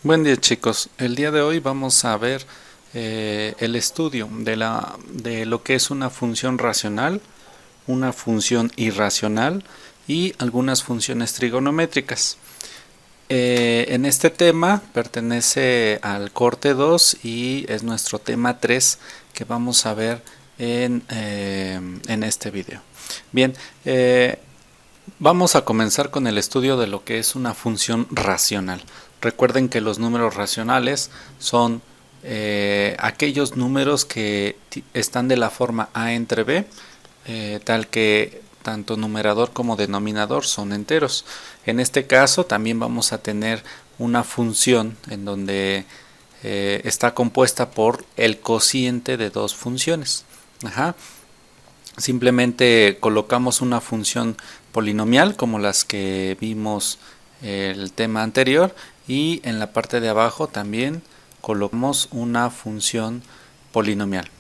Buen día, chicos, el día de hoy vamos a ver el estudio de lo que es una función racional, una función irracional y algunas funciones trigonométricas. En este tema pertenece al corte 2 y es nuestro tema 3 que vamos a ver en este video. Bien, vamos a comenzar con el estudio de lo que es una función racional. Recuerden que los números racionales son aquellos números que están de la forma a entre b, tal que tanto numerador como denominador son enteros. En este caso también vamos a tener una función en donde está compuesta por el cociente de dos funciones. Simplemente colocamos una función polinomial como las que vimos el tema anterior, y en la parte de abajo también colocamos una función polinomial,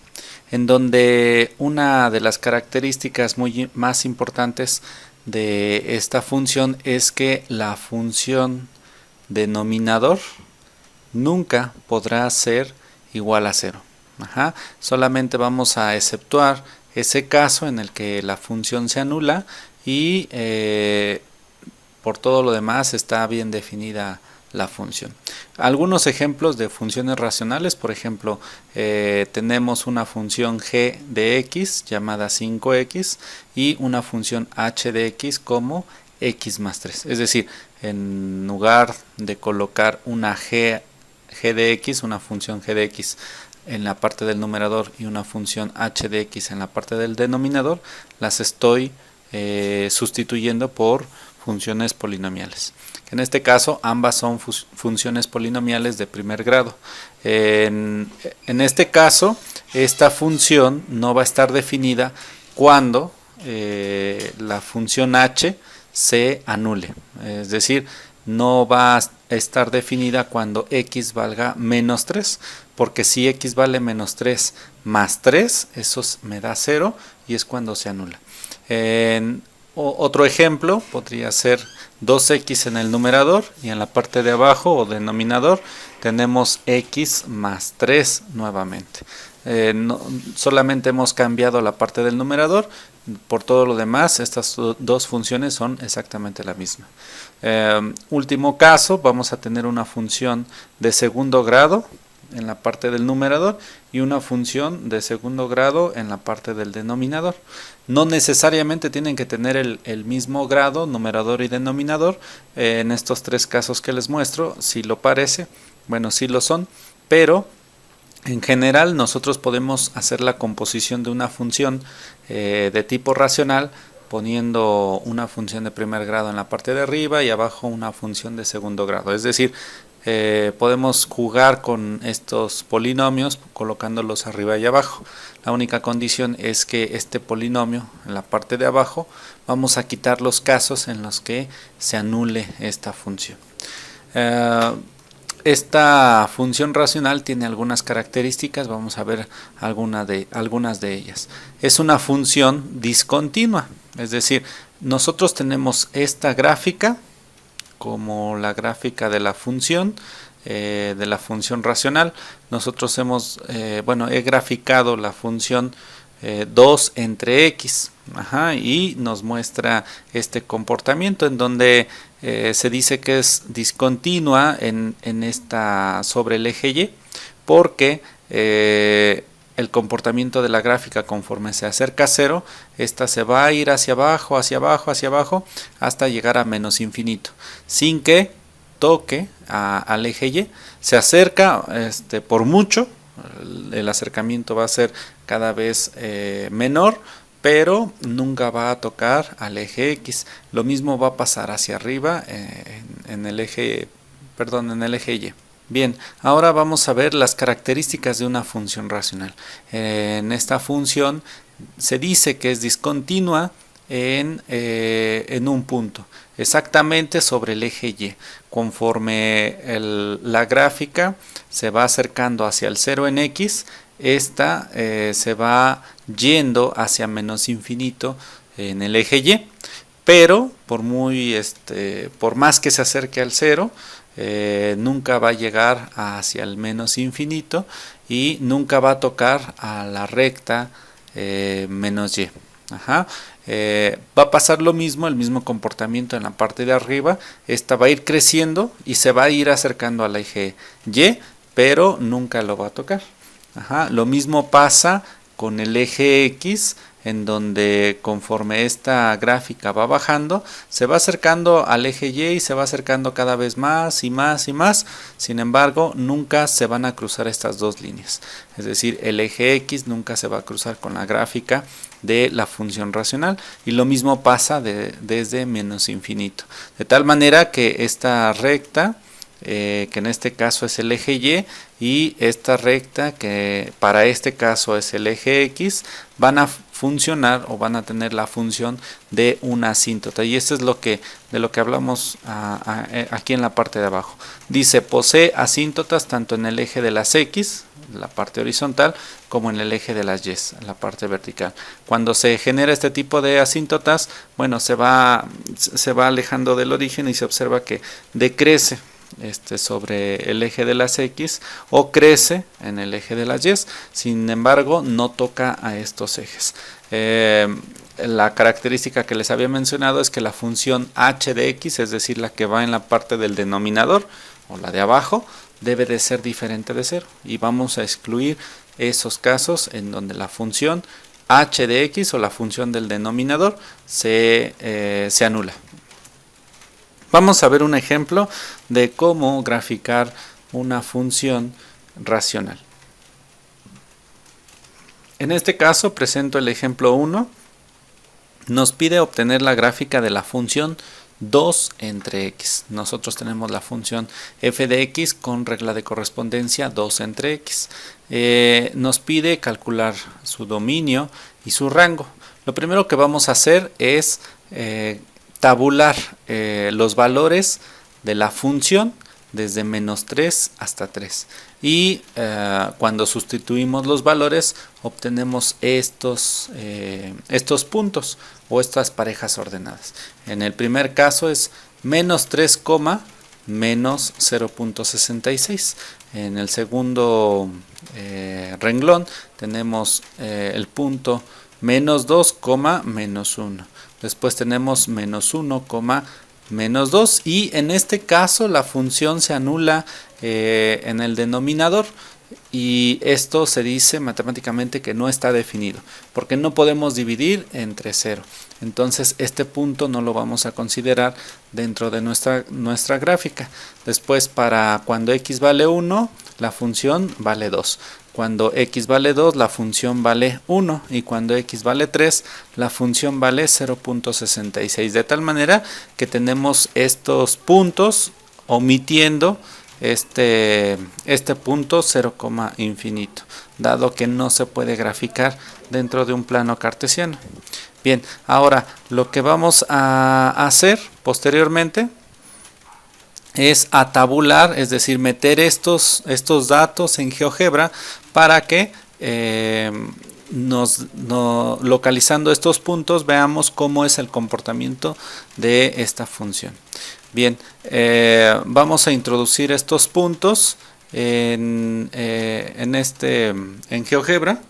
en donde una de las características más importantes de esta función es que la función denominador nunca podrá ser igual a 0. Solamente vamos a exceptuar ese caso en el que la función se anula y por todo lo demás está bien definida la función. Algunos ejemplos de funciones racionales: por ejemplo, tenemos una función g de x llamada 5x y una función h de x como x más 3. Es decir, en lugar de colocar una g de x, una función g de x en la parte del numerador y una función h de x en la parte del denominador, las estoy sustituyendo por funciones polinomiales. En este caso ambas son funciones polinomiales de primer grado. En este caso, esta función no va a estar definida cuando la función h se anule, es decir, no va a estar definida cuando x valga menos 3, porque si x vale menos 3 más 3, eso me da 0 y es cuando se anula. Otro ejemplo podría ser 2x en el numerador y en la parte de abajo o denominador tenemos x más 3 nuevamente. Solamente hemos cambiado la parte del numerador. Por todo lo demás, estas dos funciones son exactamente la misma. Último caso, vamos a tener una función de segundo grado en la parte del numerador y una función de segundo grado en la parte del denominador. No necesariamente tienen que tener el mismo grado, numerador y denominador. En estos tres casos que les muestro, si lo parece, bueno, sí lo son, pero en general nosotros podemos hacer la composición de una función de tipo racional poniendo una función de primer grado en la parte de arriba y abajo una función de segundo grado. Es decir, podemos jugar con estos polinomios colocándolos arriba y abajo. La única condición es que este polinomio en la parte de abajo vamos a quitar los casos en los que se anule esta función. Esta función racional tiene algunas características, vamos a ver algunas de ellas. Es una función discontinua, es decir, nosotros tenemos esta gráfica como la gráfica de la función racional. Nosotros he graficado la función 2 entre x, y nos muestra este comportamiento en donde se dice que es discontinua sobre el eje y, porque el comportamiento de la gráfica conforme se acerca a 0, esta se va a ir hacia abajo, hacia abajo, hacia abajo, hasta llegar a menos infinito, sin que toque al eje y. Se acerca por mucho, el acercamiento va a ser cada vez menor, pero nunca va a tocar al eje x. Lo mismo va a pasar hacia arriba en el eje y. Bien, ahora vamos a ver las características de una función racional. En esta función se dice que es discontinua en un punto, exactamente sobre el eje y. Conforme la gráfica se va acercando hacia el 0 en x, esta se va yendo hacia menos infinito en el eje y, pero por más que se acerque al 0, nunca va a llegar hacia el menos infinito y nunca va a tocar a la recta menos y. Ajá. Va a pasar lo mismo, el mismo comportamiento en la parte de arriba. Esta va a ir creciendo y se va a ir acercando al eje Y, pero nunca lo va a tocar. Ajá. Lo mismo pasa con el eje X, en donde conforme esta gráfica va bajando, se va acercando al eje Y y se va acercando cada vez más y más y más. Sin embargo, nunca se van a cruzar estas dos líneas. Es decir, el eje X nunca se va a cruzar con la gráfica de la función racional, y lo mismo pasa desde menos infinito. De tal manera que esta recta, que en este caso es el eje Y esta recta, que para este caso es el eje X, van a funcionar o van a tener la función de una asíntota, y esto es de lo que hablamos aquí en la parte de abajo. Dice, posee asíntotas tanto en el eje de las X, la parte horizontal, como en el eje de las Y, la parte vertical. Cuando se genera este tipo de asíntotas, bueno, se va alejando del origen y se observa que decrece sobre el eje de las X o crece en el eje de las Y. Sin embargo, no toca a estos ejes. La característica que les había mencionado es que la función h de x, es decir, la que va en la parte del denominador o la de abajo, debe de ser diferente de 0, y vamos a excluir esos casos en donde la función h de x o la función del denominador se anula. Vamos a ver un ejemplo de cómo graficar una función racional. En este caso presento el ejemplo 1. Nos pide obtener la gráfica de la función 2 entre x. Nosotros tenemos la función f de x con regla de correspondencia 2 entre x. Nos pide calcular su dominio y su rango. Lo primero que vamos a hacer es tabular los valores de la función desde menos 3 hasta 3. Y cuando sustituimos los valores obtenemos estos puntos o estas parejas ordenadas. En el primer caso es menos 3, menos 0.66. En el segundo renglón tenemos el punto menos 2, menos 1. Después tenemos menos 1, menos 2, y en este caso la función se anula en el denominador, y esto se dice matemáticamente que no está definido porque no podemos dividir entre 0. Entonces este punto no lo vamos a considerar dentro de nuestra gráfica. Después, para cuando x vale 1, la función vale 2. Cuando x vale 2, la función vale 1, y cuando x vale 3, la función vale 0.66. De tal manera que tenemos estos puntos omitiendo este punto 0, infinito, dado que no se puede graficar dentro de un plano cartesiano. Bien, ahora lo que vamos a hacer posteriormente es atabular, es decir, meter estos datos en GeoGebra para que localizando estos puntos veamos cómo es el comportamiento de esta función. Bien, vamos a introducir estos puntos en GeoGebra.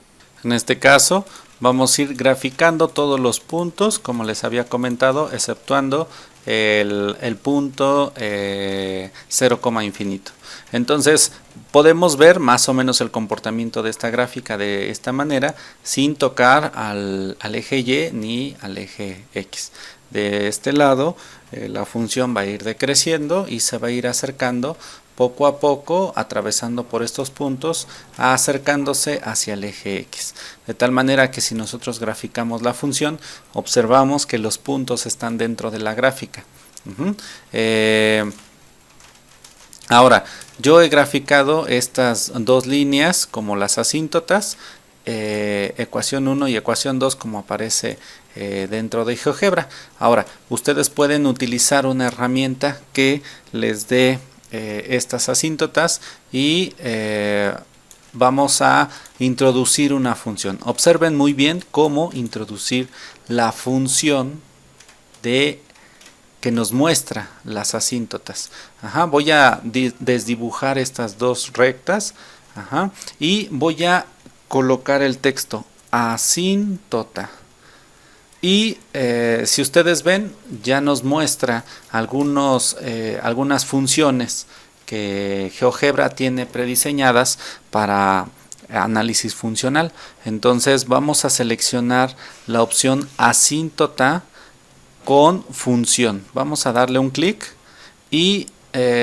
En este caso vamos a ir graficando todos los puntos, como les había comentado, exceptuando el punto 0, infinito. Entonces podemos ver más o menos el comportamiento de esta gráfica de esta manera, sin tocar al eje Y ni al eje X. De este lado la función va a ir decreciendo y se va a ir acercando poco a poco, atravesando por estos puntos, acercándose hacia el eje X. De tal manera que si nosotros graficamos la función, observamos que los puntos están dentro de la gráfica. Ahora, yo he graficado estas dos líneas como las asíntotas, ecuación 1 y ecuación 2, como aparece dentro de GeoGebra. Ahora, ustedes pueden utilizar una herramienta que les dé estas asíntotas y vamos a introducir una función. Observen muy bien cómo introducir la función de que nos muestra las asíntotas. Ajá, voy a desdibujar estas dos rectas. Ajá, y voy a colocar el texto asíntota. Y si ustedes ven, ya nos muestra algunas funciones que GeoGebra tiene prediseñadas para análisis funcional. Entonces vamos a seleccionar la opción asíntota con función. Vamos a darle un clic y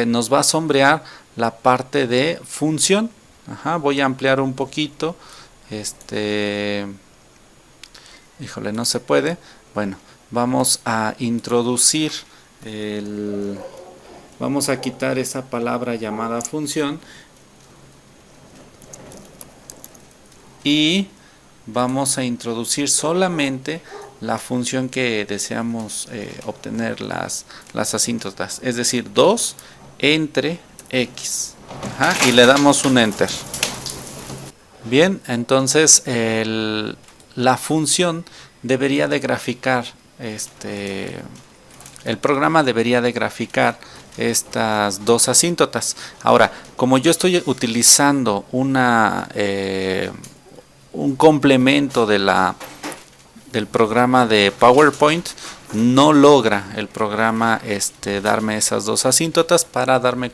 nos va a sombrear la parte de función. Ajá, voy a ampliar un poquito. Híjole, no se puede. Bueno, vamos a introducir vamos a quitar esa palabra llamada función y vamos a introducir solamente la función que deseamos obtener las asíntotas, es decir, 2 entre x. Ajá, y le damos un enter. Bien, entonces la función debería de graficar, el programa debería de graficar estas dos asíntotas. Ahora, como yo estoy utilizando un complemento del programa de PowerPoint, no logra el programa darme esas dos asíntotas para darme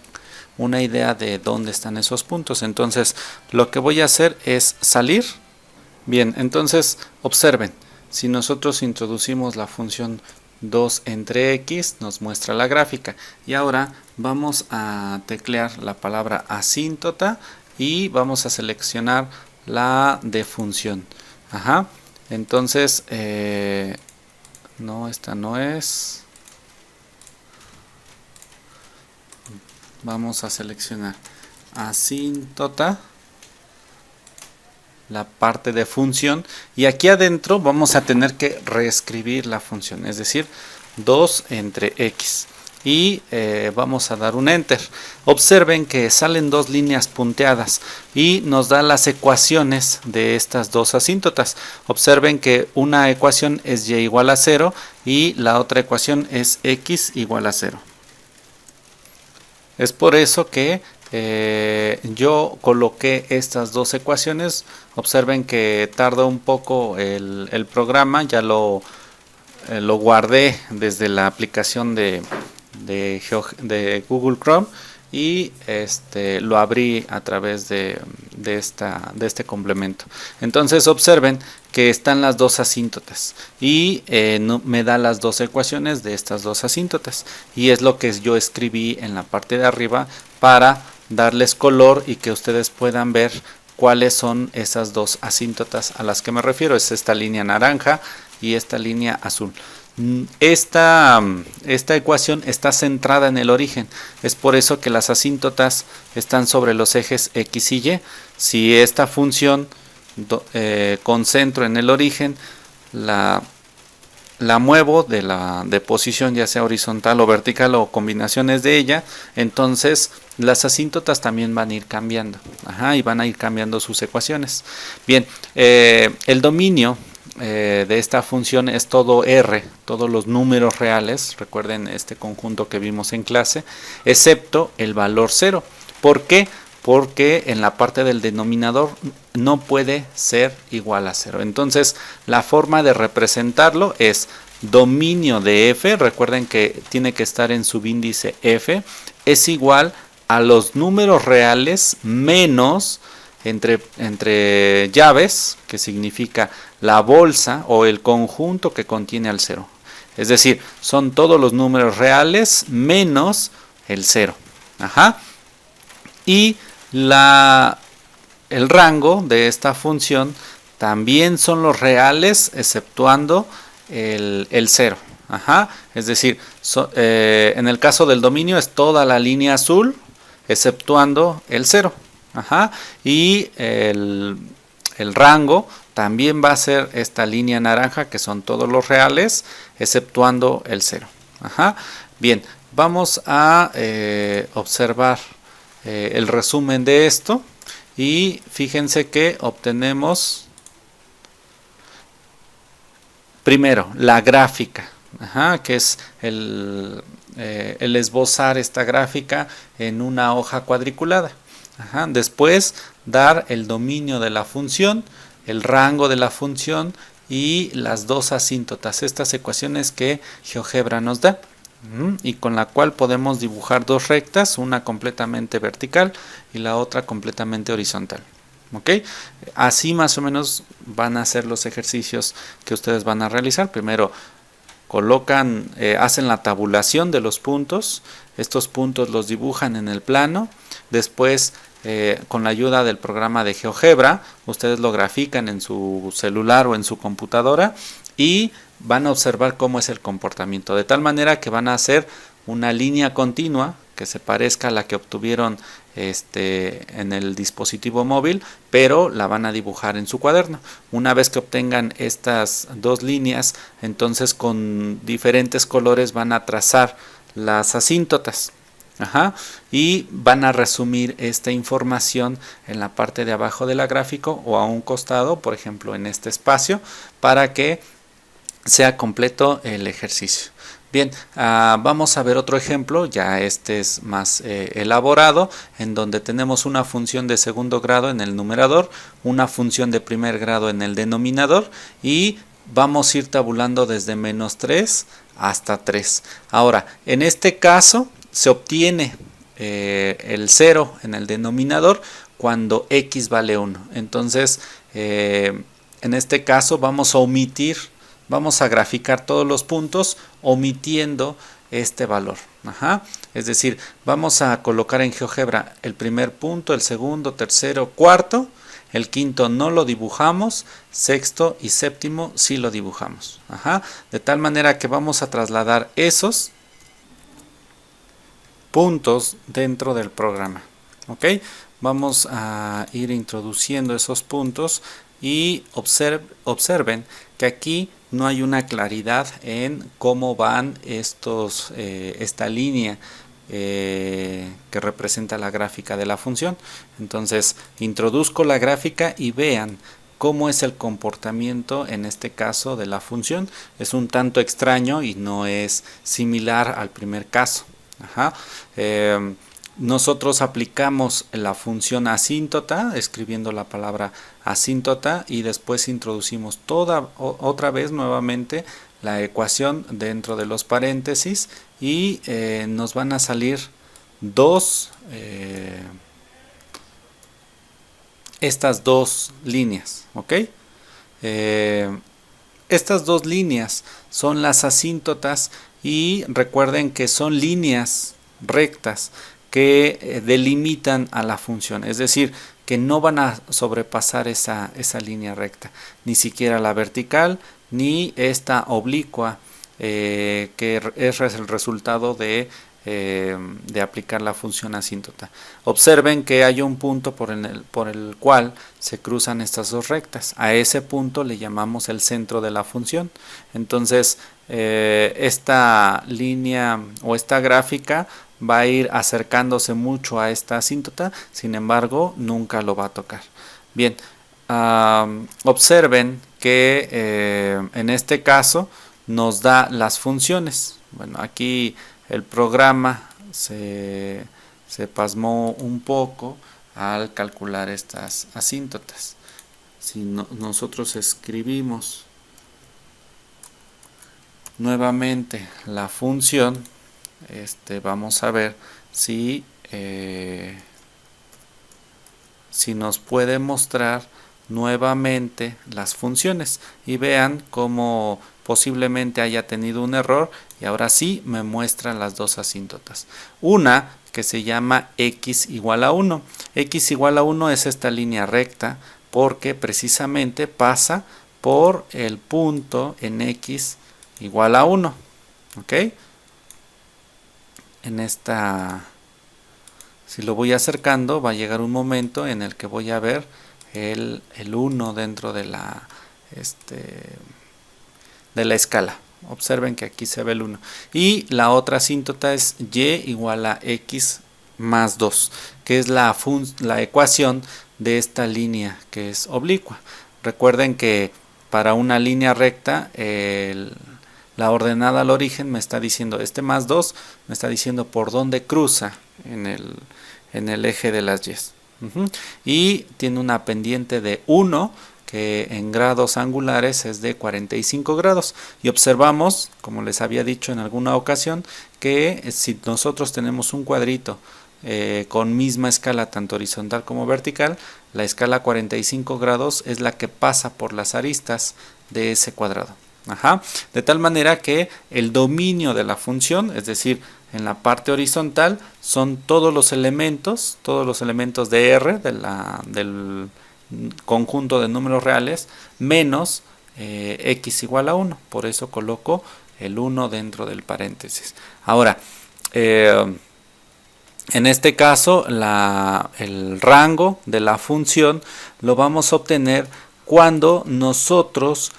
una idea de dónde están esos puntos. Entonces, lo que voy a hacer es salir. Bien, entonces observen, si nosotros introducimos la función 2 entre x, nos muestra la gráfica. Y ahora vamos a teclear la palabra asíntota y vamos a seleccionar la de función. Ajá, entonces, no, esta no es. Vamos a seleccionar asíntota, la parte de función, y aquí adentro vamos a tener que reescribir la función, es decir, 2 entre x, y vamos a dar un enter. Observen que salen dos líneas punteadas y nos da las ecuaciones de estas dos asíntotas. Observen que una ecuación es y igual a 0 y la otra ecuación es x igual a 0. Es por eso que yo coloqué estas dos ecuaciones. Observen que tarda un poco el programa, ya lo guardé desde la aplicación de Google Chrome y lo abrí a través de este complemento. Entonces observen que están las dos asíntotas y me da las dos ecuaciones de estas dos asíntotas, y es lo que yo escribí en la parte de arriba para darles color y que ustedes puedan ver cuáles son esas dos asíntotas a las que me refiero. Es esta línea naranja y esta línea azul. Esta ecuación está centrada en el origen, es por eso que las asíntotas están sobre los ejes x y y. Si esta función concentro en el origen, la muevo de posición, ya sea horizontal o vertical o combinaciones de ella, entonces las asíntotas también van a ir cambiando. Ajá, y van a ir cambiando sus ecuaciones. Bien, el dominio de esta función es todo R, todos los números reales, recuerden este conjunto que vimos en clase, excepto el valor 0. ¿Por qué? Porque en la parte del denominador no puede ser igual a 0. Entonces, la forma de representarlo es dominio de f, recuerden que tiene que estar en subíndice f, es igual a los números reales menos entre llaves, que significa la bolsa o el conjunto que contiene al 0. Es decir, son todos los números reales menos el 0. Ajá. Y el rango de esta función también son los reales exceptuando el 0. Ajá. Es decir, en el caso del dominio es toda la línea azul exceptuando el 0. Ajá. Y el rango también va a ser esta línea naranja, que son todos los reales exceptuando el 0. Ajá. Bien, vamos a observar el resumen de esto, y fíjense que obtenemos primero la gráfica. que es el esbozar esta gráfica en una hoja cuadriculada. Después dar el dominio de la función, el rango de la función y las dos asíntotas, estas ecuaciones que GeoGebra nos da y con la cual podemos dibujar dos rectas, una completamente vertical y la otra completamente horizontal. Así más o menos van a ser los ejercicios que ustedes van a realizar. Primero colocan, hacen la tabulación de los puntos, estos puntos los dibujan en el plano, después con la ayuda del programa de GeoGebra ustedes lo grafican en su celular o en su computadora y van a observar cómo es el comportamiento, de tal manera que van a hacer una línea continua que se parezca a la que obtuvieron en el dispositivo móvil, pero la van a dibujar en su cuaderno. Una vez que obtengan estas dos líneas, entonces con diferentes colores van a trazar las asíntotas. Y van a resumir esta información en la parte de abajo del gráfico o a un costado, por ejemplo en este espacio, para que sea completo el ejercicio. Bien, vamos a ver otro ejemplo, ya este es más elaborado, en donde tenemos una función de segundo grado en el numerador, una función de primer grado en el denominador y vamos a ir tabulando desde -3 hasta 3. Ahora, en este caso se obtiene el 0 en el denominador cuando x vale 1. Entonces, en este caso vamos a omitir, vamos a graficar todos los puntos omitiendo este valor. Es decir, vamos a colocar en GeoGebra el primer punto, el segundo, tercero, cuarto, el quinto no lo dibujamos, sexto y séptimo sí lo dibujamos. De tal manera que vamos a trasladar esos puntos dentro del programa. Vamos a ir introduciendo esos puntos y observen que aquí no hay una claridad en cómo van esta línea que representa la gráfica de la función. Entonces introduzco la gráfica y vean cómo es el comportamiento en este caso de la función. Es un tanto extraño y no es similar al primer caso. Nosotros aplicamos la función asíntota escribiendo la palabra asíntota y después introducimos otra vez nuevamente la ecuación dentro de los paréntesis y nos van a salir estas dos líneas. Estas dos líneas son las asíntotas y recuerden que son líneas rectas que delimitan a la función, es decir, que no van a sobrepasar esa línea recta, ni siquiera la vertical ni esta oblicua que es el resultado de aplicar la función asíntota. Observen que hay un punto por el cual se cruzan estas dos rectas. A ese punto le llamamos el centro de la función. Entonces esta línea o esta gráfica va a ir acercándose mucho a esta asíntota, sin embargo nunca lo va a tocar. Bien, observen que en este caso nos da las funciones. Bueno, aquí el programa se pasmó un poco al calcular estas asíntotas. Si nosotros escribimos nuevamente la función, vamos a ver si nos puede mostrar nuevamente las funciones y vean cómo posiblemente haya tenido un error y ahora sí me muestra las dos asíntotas. Una que se llama x igual a 1. X igual a 1 es esta línea recta porque precisamente pasa por el punto en x igual a 1. En esta, si lo voy acercando, va a llegar un momento en el que voy a ver el 1 dentro de la escala. Observen que aquí se ve el 1. Y la otra asíntota es y igual a x más 2, que es la ecuación de esta línea que es oblicua. Recuerden que para una línea recta La ordenada al origen me está diciendo, este más 2 me está diciendo por dónde cruza en el eje de las Y. Y tiene una pendiente de 1, que en grados angulares es de 45 grados. Y observamos, como les había dicho en alguna ocasión, que si nosotros tenemos un cuadrito con misma escala tanto horizontal como vertical, la escala 45 grados es la que pasa por las aristas de ese cuadrado. De tal manera que el dominio de la función, es decir, en la parte horizontal, son todos los elementos de R, del conjunto de números reales, menos x igual a 1. Por eso coloco el 1 dentro del paréntesis. Ahora, en este caso, el rango de la función lo vamos a obtener cuando nosotros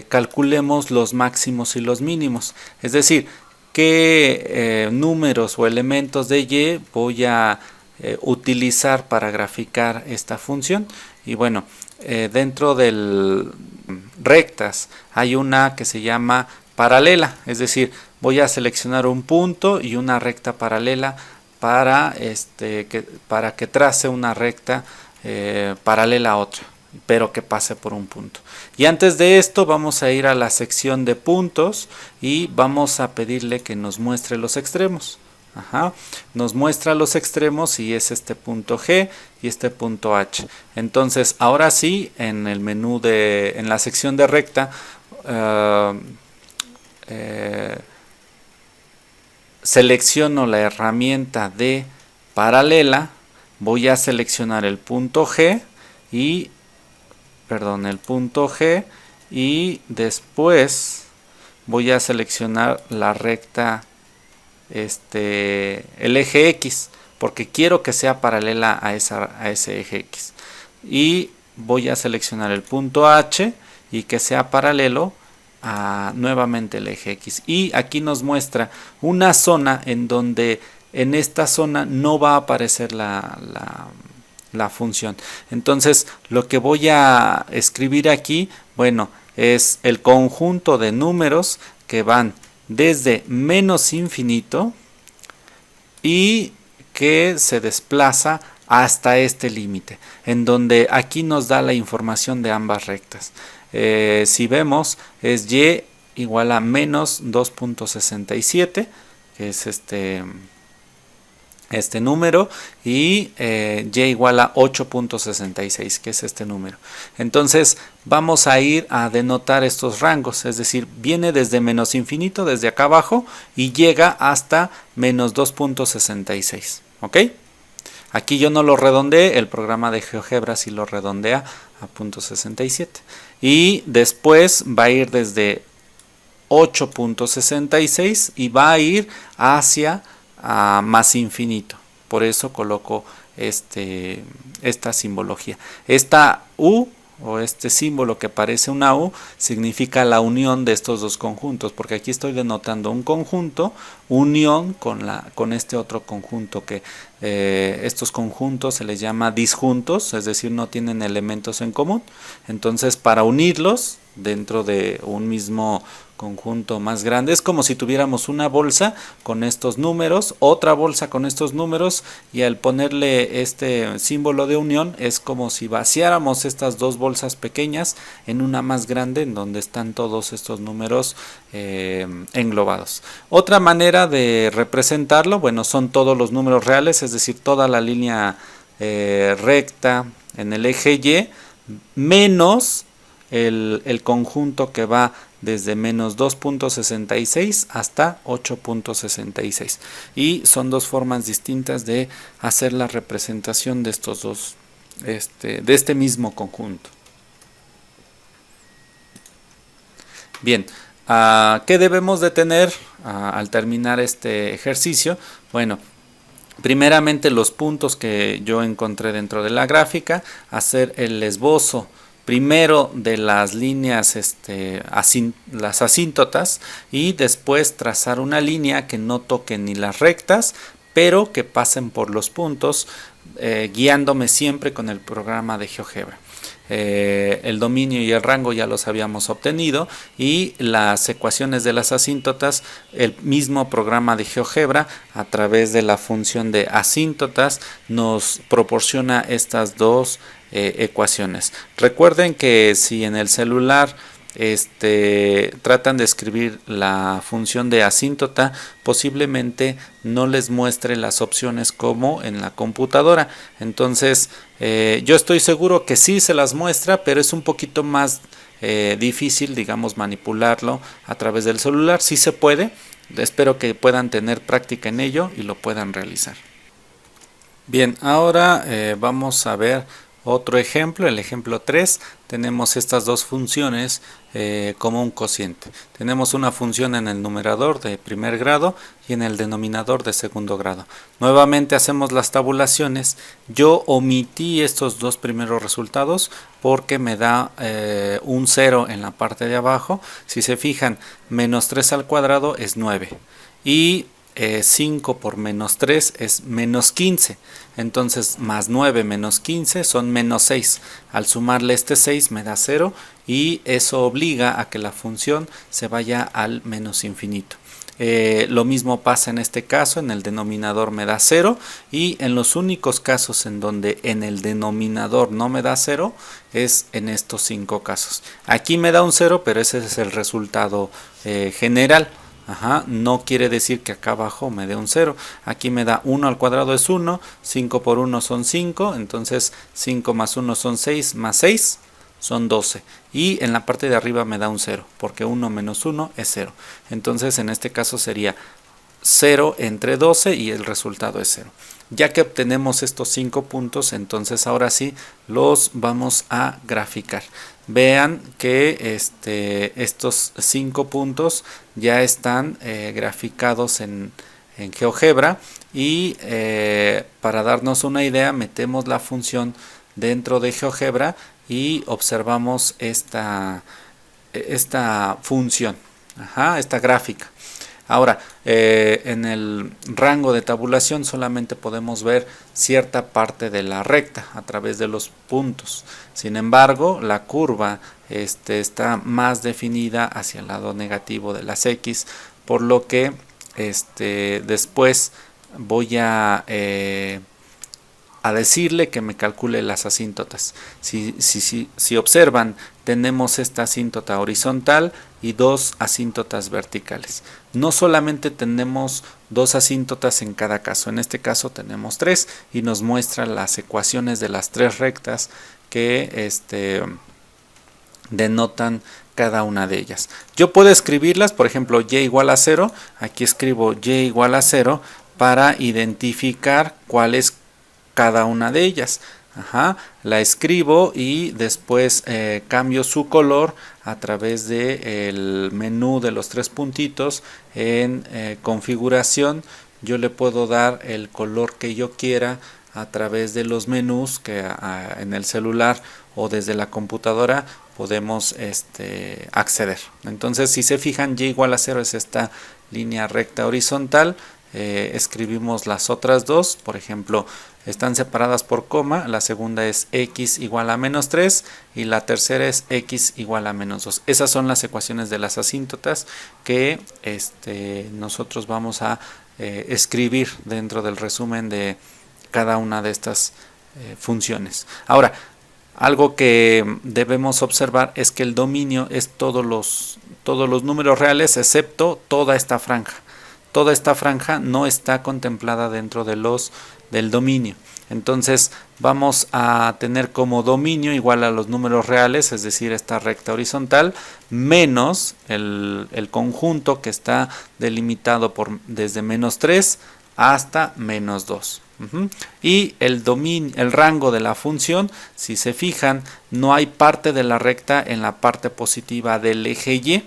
calculemos los máximos y los mínimos. Es decir, qué números o elementos de y voy a utilizar para graficar esta función. Y bueno, dentro del rectas hay una que se llama paralela, es decir, voy a seleccionar un punto y una recta paralela para que trace una recta paralela a otra, pero que pase por un punto. Y antes de esto vamos a ir a la sección de puntos y vamos a pedirle que nos muestre los extremos. Nos muestra los extremos y es este punto G y este punto H. Entonces ahora sí, en el menú en la sección de recta, selecciono la herramienta de paralela, voy a seleccionar el punto G y después voy a seleccionar la recta, el eje X, porque quiero que sea paralela a ese eje X, y voy a seleccionar el punto H y que sea paralelo a nuevamente el eje X. Y aquí nos muestra una zona en donde en esta zona no va a aparecer la función. Entonces lo que voy a escribir aquí, bueno, es el conjunto de números que van desde menos infinito y que se desplaza hasta este límite, en donde aquí nos da la información de ambas rectas. Si vemos, es y igual a menos 2.67, que es este número, y y igual a 8.66, que es este número. Entonces vamos a ir a denotar estos rangos, es decir, viene desde menos infinito, desde acá abajo, y llega hasta menos 2.66. ¿Ok? Aquí yo no lo redondeé, el programa de GeoGebra sí lo redondea a 0.67. Y después va a ir desde 8.66 y va a ir hacia más infinito. Por eso coloco esta simbología. Esta U o este símbolo que parece una U significa la unión de estos dos conjuntos, porque aquí estoy denotando un conjunto, unión con este otro conjunto, que estos conjuntos se les llama disjuntos, es decir, no tienen elementos en común. Entonces, para unirlos dentro de un mismo conjunto más grande, es como si tuviéramos una bolsa con estos números, otra bolsa con estos números, y al ponerle este símbolo de unión es como si vaciáramos estas dos bolsas pequeñas en una más grande, en donde están todos estos números englobados. Otra manera de representarlo, bueno, son todos los números reales, es decir, toda la línea recta en el eje Y menos el conjunto que va desde menos 2.66 hasta 8.66, y son dos formas distintas de hacer la representación de estos dos, de este mismo conjunto. Bien, ¿qué debemos de tener al terminar este ejercicio? Bueno, primeramente los puntos que yo encontré dentro de la gráfica, hacer el esbozo primero de las líneas, las asíntotas, y después trazar una línea que no toque ni las rectas, pero que pasen por los puntos, guiándome siempre con el programa de GeoGebra. El dominio y el rango ya los habíamos obtenido, y las ecuaciones de las asíntotas, el mismo programa de GeoGebra a través de la función de asíntotas nos proporciona estas dos ecuaciones. Recuerden que si en el celular tratan de escribir la función de asíntota, posiblemente no les muestre las opciones como en la computadora. Entonces yo estoy seguro que sí se las muestra, pero es un poquito más difícil, digamos, manipularlo a través del celular. Sí se puede. Espero que puedan tener práctica en ello y lo puedan realizar. Bien, ahora vamos a ver otro ejemplo, el ejemplo 3. Tenemos estas dos funciones como un cociente. Tenemos una función en el numerador de primer grado y en el denominador de segundo grado. Nuevamente hacemos las tabulaciones. Yo omití estos dos primeros resultados porque me da un 0 en la parte de abajo. Si se fijan, menos 3 al cuadrado es 9. Y 5 por menos 3 es menos 15. Entonces más 9 menos 15 son menos 6. Al sumarle este 6 me da 0, y eso obliga a que la función se vaya al menos infinito. Lo mismo pasa en este caso, en el denominador me da 0, y en los únicos casos en donde en el denominador no me da 0 es en estos 5 casos. Aquí me da un 0, pero ese es el resultado general. No quiere decir que acá abajo me dé un 0. Aquí me da 1 al cuadrado es 1, 5 por 1 son 5, entonces 5 más 1 son 6, más 6 son 12. Y en la parte de arriba me da un 0, porque 1 menos 1 es 0. Entonces en este caso sería 0 entre 12 y el resultado es 0. Ya que obtenemos estos 5 puntos, entonces ahora sí los vamos a graficar. Vean que estos 5 puntos ya están graficados en GeoGebra, y para darnos una idea metemos la función dentro de GeoGebra y observamos esta función, esta gráfica. Ahora, en el rango de tabulación solamente podemos ver cierta parte de la recta a través de los puntos. Sin embargo, la curva está más definida hacia el lado negativo de las X, por lo que después voy a decirle que me calcule las asíntotas. Si observan, tenemos esta asíntota horizontal y dos asíntotas verticales. No solamente tenemos dos asíntotas en cada caso, en este caso tenemos 3, y nos muestra las ecuaciones de las 3 rectas que denotan cada una de ellas. Yo puedo escribirlas, por ejemplo, y igual a 0, aquí escribo y igual a 0 para identificar cuál es cada una de ellas. La escribo y después cambio su color a través del menú de los 3 puntitos en configuración. Yo le puedo dar el color que yo quiera a través de los menús que en el celular o desde la computadora podemos acceder. Entonces, si se fijan, y igual a 0 es esta línea recta horizontal. Escribimos las otras dos, por ejemplo, están separadas por coma. La segunda es x igual a menos 3 y la tercera es x igual a menos 2. Esas son las ecuaciones de las asíntotas que nosotros vamos a escribir dentro del resumen de cada una de estas funciones. Ahora, algo que debemos observar es que el dominio es todos los números reales excepto toda esta franja. Toda esta franja no está contemplada dentro de del dominio. Entonces vamos a tener como dominio igual a los números reales, es decir, esta recta horizontal, menos el conjunto que está delimitado desde menos 3 hasta menos 2. Y el rango de la función, si se fijan, no hay parte de la recta en la parte positiva del eje Y.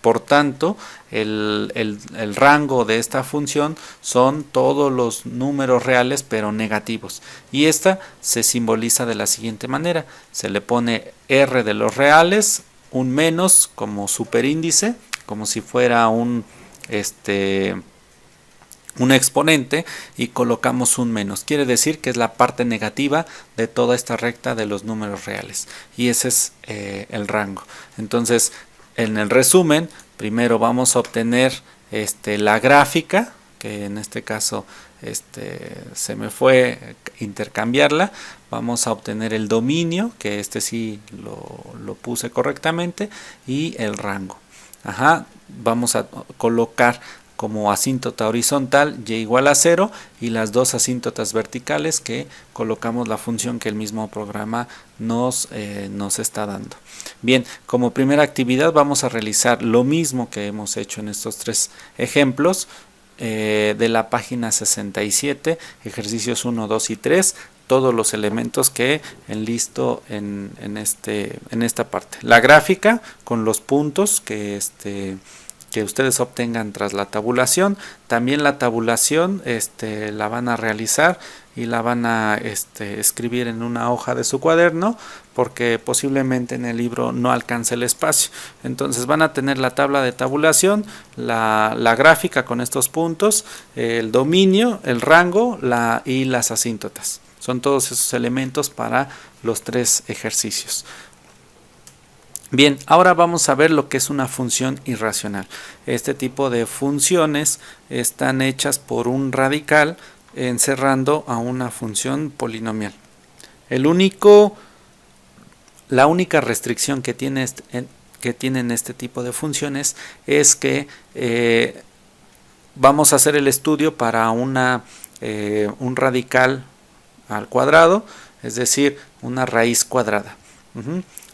Por tanto, el rango de esta función son todos los números reales pero negativos. Y esta se simboliza de la siguiente manera. Se le pone R de los reales, un menos como superíndice, como si fuera un un exponente y colocamos un menos. Quiere decir que es la parte negativa de toda esta recta de los números reales. Y ese es el rango. Entonces, en el resumen, primero vamos a obtener la gráfica, que en este caso se me fue intercambiarla. Vamos a obtener el dominio, que sí lo puse correctamente, y el rango. Vamos a colocar como asíntota horizontal y igual a 0 y las dos asíntotas verticales que colocamos la función que el mismo programa nos está dando. Bien, como primera actividad vamos a realizar lo mismo que hemos hecho en estos tres ejemplos de la página 67, ejercicios 1, 2 y 3, todos los elementos que enlisto en esta parte. La gráfica con los puntos que ustedes obtengan tras la tabulación. También la tabulación la van a realizar y la van a escribir en una hoja de su cuaderno, porque posiblemente en el libro no alcance el espacio. Entonces van a tener la tabla de tabulación, la gráfica con estos puntos, el dominio, el rango y las asíntotas. Son todos esos elementos para los tres ejercicios. Bien, ahora vamos a ver lo que es una función irracional. Este tipo de funciones están hechas por un radical encerrando a una función polinomial. La única restricción que tienen este tipo de funciones es que vamos a hacer el estudio para un radical al cuadrado, es decir, una raíz cuadrada.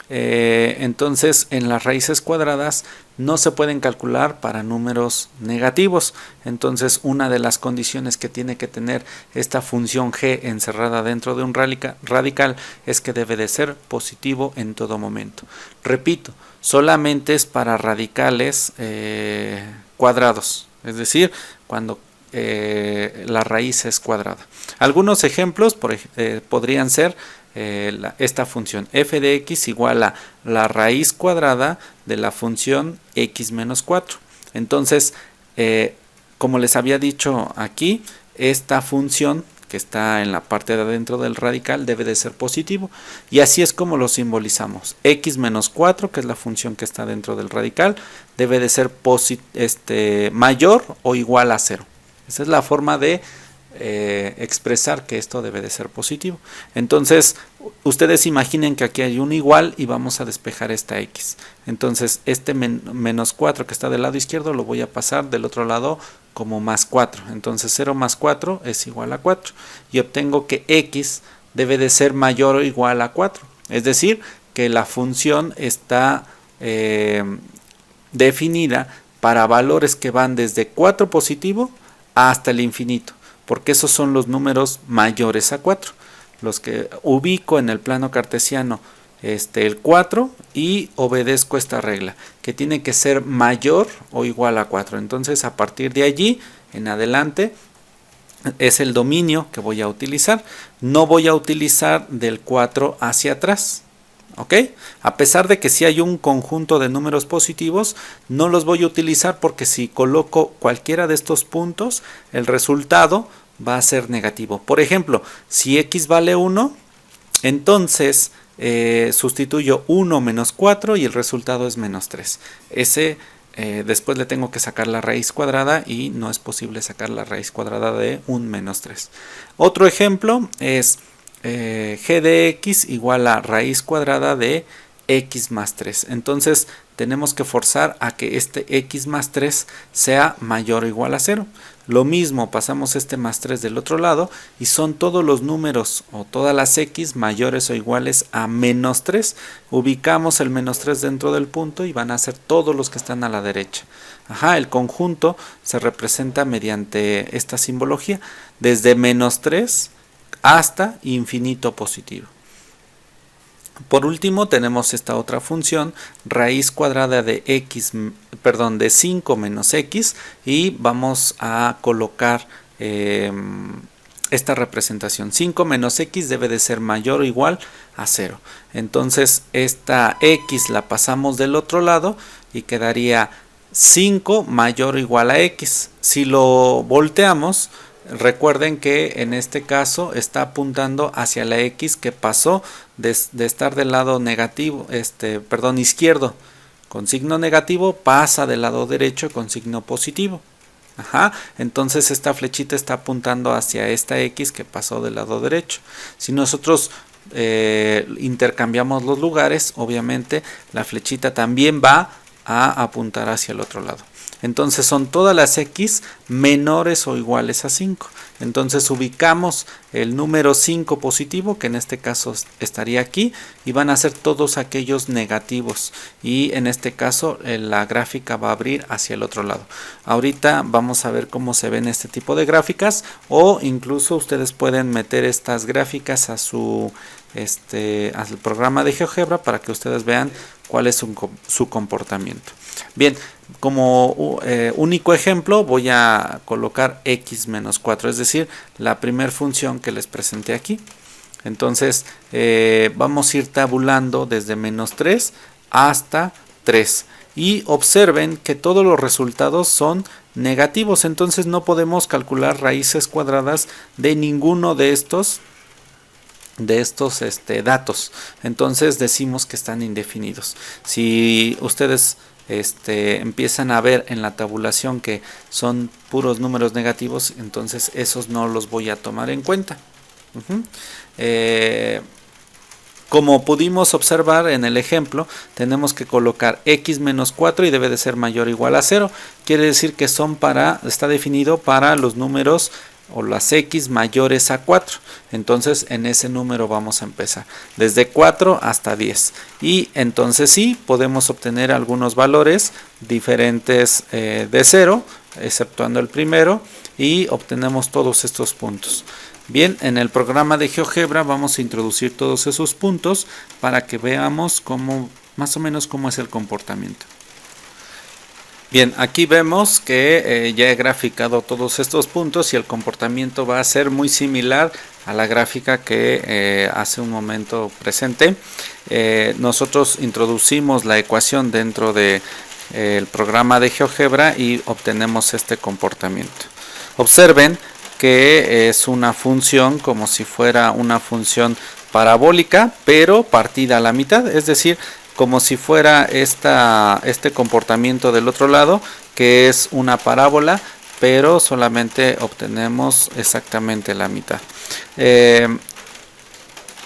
Entonces en las raíces cuadradas no se pueden calcular para números negativos. Entonces una de las condiciones que tiene que tener esta función g encerrada dentro de un radical es que debe de ser positivo en todo momento. Repito, solamente es para radicales cuadrados, es decir, cuando la raíz es cuadrada. Algunos ejemplos podrían ser esta función f de x igual a la raíz cuadrada de la función x menos 4. Entonces, como les había dicho aquí, esta función que está en la parte de adentro del radical debe de ser positivo, y así es como lo simbolizamos. X menos 4, que es la función que está dentro del radical, debe de ser mayor o igual a 0. Esa es la forma de expresar que esto debe de ser positivo. Entonces ustedes imaginen que aquí hay un igual y vamos a despejar esta x. Entonces menos 4 que está del lado izquierdo lo voy a pasar del otro lado como más 4. Entonces 0 más 4 es igual a 4 y obtengo que x debe de ser mayor o igual a 4. Es decir, que la función está definida para valores que van desde 4 positivo hasta el infinito, porque esos son los números mayores a 4, los que ubico en el plano cartesiano el 4 y obedezco esta regla, que tiene que ser mayor o igual a 4. Entonces a partir de allí en adelante es el dominio que voy a utilizar. No voy a utilizar del 4 hacia atrás. ¿Ok? A pesar de que si hay un conjunto de números positivos, no los voy a utilizar porque si coloco cualquiera de estos puntos, el resultado va a ser negativo. Por ejemplo, si x vale 1, entonces sustituyo 1 menos 4 y el resultado es menos 3. Después le tengo que sacar la raíz cuadrada y no es posible sacar la raíz cuadrada de un menos 3. Otro ejemplo es g de x igual a raíz cuadrada de x más 3. Entonces tenemos que forzar a que este x más 3 sea mayor o igual a 0. Lo mismo, pasamos este más 3 del otro lado y son todos los números o todas las x mayores o iguales a menos 3. Ubicamos el menos 3 dentro del punto y van a ser todos los que están a la derecha. El conjunto se representa mediante esta simbología, desde menos 3 hasta infinito positivo. Por último tenemos esta otra función, raíz cuadrada de 5 menos x, y vamos a colocar esta representación. 5 menos x debe de ser mayor o igual a 0. Entonces esta x la pasamos del otro lado y quedaría 5 mayor o igual a x. Si lo volteamos, recuerden que en este caso está apuntando hacia la x que pasó de estar del lado negativo, izquierdo con signo negativo, pasa del lado derecho con signo positivo. Entonces esta flechita está apuntando hacia esta x que pasó del lado derecho. Si nosotros intercambiamos los lugares, obviamente la flechita también va a apuntar hacia el otro lado. Entonces son todas las x menores o iguales a 5. Entonces ubicamos el número 5 positivo, que en este caso estaría aquí, y van a ser todos aquellos negativos. Y en este caso la gráfica va a abrir hacia el otro lado. Ahorita vamos a ver cómo se ven este tipo de gráficas, o incluso ustedes pueden meter estas gráficas a su al programa de GeoGebra para que ustedes vean cuál es su comportamiento. Bien, como único ejemplo voy a colocar x menos 4, es decir, la primera función que les presenté aquí. Entonces vamos a ir tabulando desde menos 3 hasta 3. Y observen que todos los resultados son negativos, entonces no podemos calcular raíces cuadradas de ninguno de estos datos. Entonces decimos que están indefinidos. Si ustedes empiezan a ver en la tabulación que son puros números negativos, entonces esos no los voy a tomar en cuenta. Como pudimos observar en el ejemplo, tenemos que colocar x menos 4 y debe de ser mayor o igual a 0. Quiere decir que está definido para los números o las x mayores a 4. Entonces en ese número vamos a empezar desde 4 hasta 10, y entonces sí podemos obtener algunos valores diferentes de 0, exceptuando el primero, y obtenemos todos estos puntos. Bien, en el programa de GeoGebra vamos a introducir todos esos puntos para que veamos más o menos cómo es el comportamiento. Bien, aquí vemos que ya he graficado todos estos puntos y el comportamiento va a ser muy similar a la gráfica que hace un momento presenté. Nosotros introducimos la ecuación dentro del programa de GeoGebra y obtenemos este comportamiento. Observen que es una función como si fuera una función parabólica, pero partida a la mitad, es decir, como si fuera este comportamiento del otro lado, que es una parábola, pero solamente obtenemos exactamente la mitad.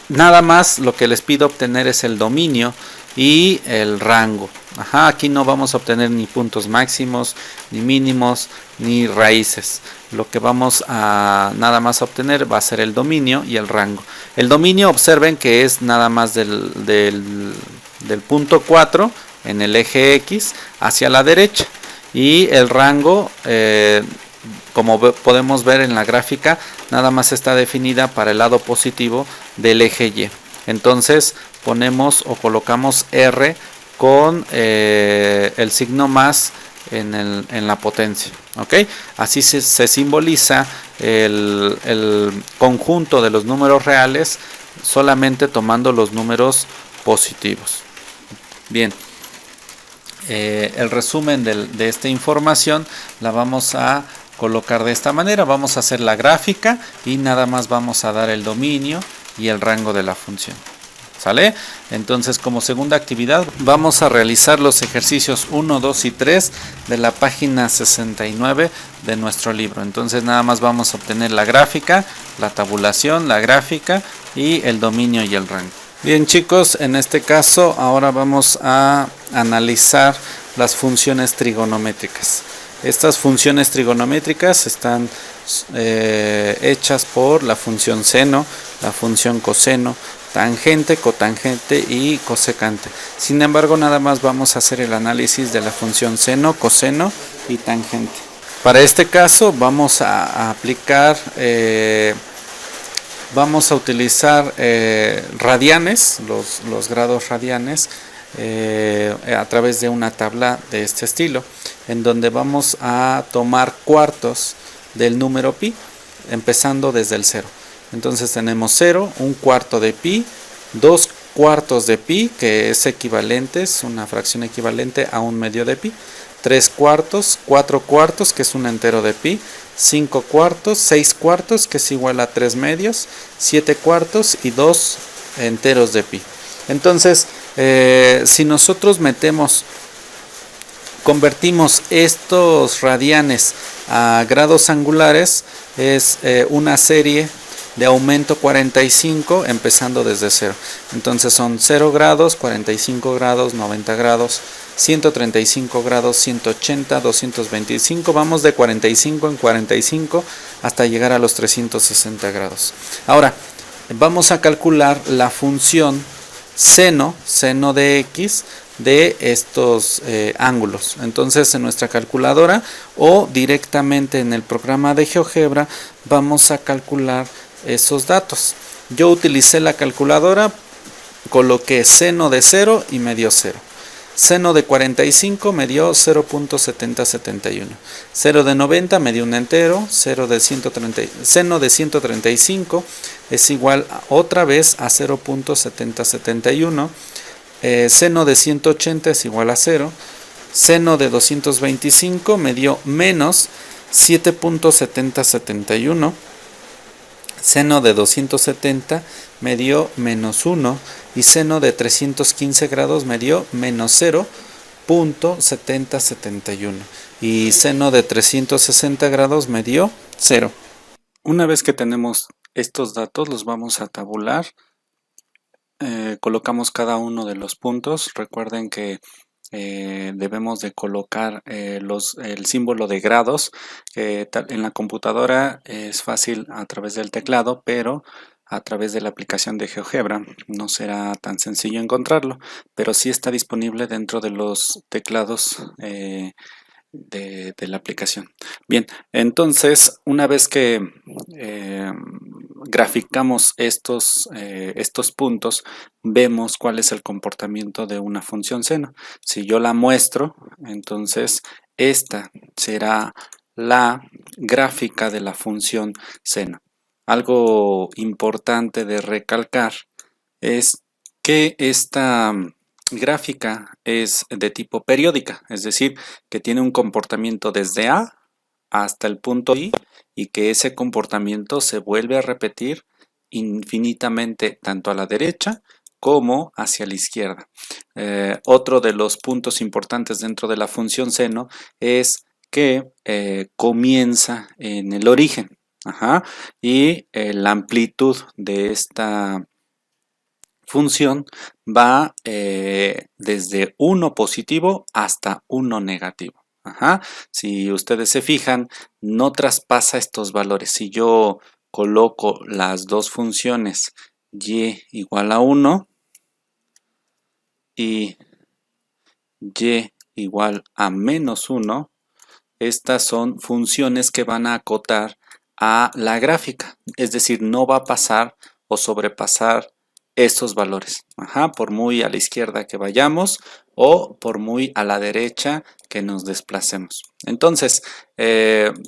Nada más lo que les pido obtener es el dominio y el rango. Aquí no vamos a obtener ni puntos máximos, ni mínimos, ni raíces. Lo que vamos a nada más obtener va a ser el dominio y el rango. El dominio, observen que es nada más del punto 4 en el eje X hacia la derecha, y el rango, como podemos ver en la gráfica, nada más está definida para el lado positivo del eje Y. Entonces ponemos o colocamos R con el signo más en la potencia. Así se simboliza el conjunto de los números reales, solamente tomando los números positivos. Bien, el resumen de esta información la vamos a colocar de esta manera. Vamos a hacer la gráfica y nada más vamos a dar el dominio y el rango de la función. ¿Sale? Entonces, como segunda actividad vamos a realizar los ejercicios 1, 2 y 3 de la página 69 de nuestro libro. Entonces nada más vamos a obtener la gráfica, la tabulación, la gráfica y el dominio y el rango. Bien chicos, en este caso ahora vamos a analizar las funciones trigonométricas. Estas funciones trigonométricas están hechas por la función seno, la función coseno, tangente, cotangente y cosecante. Sin embargo, nada más vamos a hacer el análisis de la función seno, coseno y tangente. Para este caso vamos a aplicar, vamos a utilizar radianes, los grados radianes, a través de una tabla de este estilo, en donde vamos a tomar cuartos del número pi, empezando desde el 0. Entonces tenemos 0, un cuarto de pi, 2 cuartos de pi, que es equivalente, es una fracción equivalente a un medio de pi, 3 cuartos, 4 cuartos, que es un entero de pi, 5 cuartos, 6 cuartos, que es igual a 3 medios, 7 cuartos y 2 enteros de pi. Entonces, si nosotros convertimos estos radianes a grados angulares, es una serie de aumento 45 empezando desde 0. Entonces son 0 grados, 45 grados, 90 grados, 135 grados, 180, 225. Vamos de 45 en 45 hasta llegar a los 360 grados. Ahora vamos a calcular la función seno de x de estos ángulos. Entonces en nuestra calculadora o directamente en el programa de GeoGebra vamos a calcular esos datos. Yo utilicé la calculadora, coloqué seno de 0 y me dio 0. Seno de 45 me dio 0.7071. 0 de 90 me dio un entero. 0 de 130, seno de 135 es igual otra vez a 0.7071. Seno de 180 es igual a 0. Seno de 225 me dio menos 7.7071. Seno de 270 me dio menos 1 y seno de 315 grados me dio menos 0.7071 y seno de 360 grados me dio 0. Una vez que tenemos estos datos los vamos a tabular. Colocamos cada uno de los puntos. Recuerden que debemos de colocar el símbolo de grados. En la computadora es fácil a través del teclado, pero a través de la aplicación de GeoGebra no será tan sencillo encontrarlo, pero sí está disponible dentro de los teclados de la aplicación. Bien, entonces una vez que graficamos estos puntos, vemos cuál es el comportamiento de una función seno. Si yo la muestro, entonces esta será la gráfica de la función seno. Algo importante de recalcar es que esta gráfica es de tipo periódica, es decir, que tiene un comportamiento desde A hasta el punto I y que ese comportamiento se vuelve a repetir infinitamente tanto a la derecha como hacia la izquierda. Otro de los puntos importantes dentro de la función seno es que comienza en el origen. Y la amplitud de esta función va desde 1 positivo hasta 1 negativo. Si ustedes se fijan, no traspasa estos valores. Si yo coloco las dos funciones y igual a 1 y y igual a menos 1, estas son funciones que van a acotar a la gráfica, es decir, no va a pasar o sobrepasar estos valores, por muy a la izquierda que vayamos o por muy a la derecha que nos desplacemos. Entonces,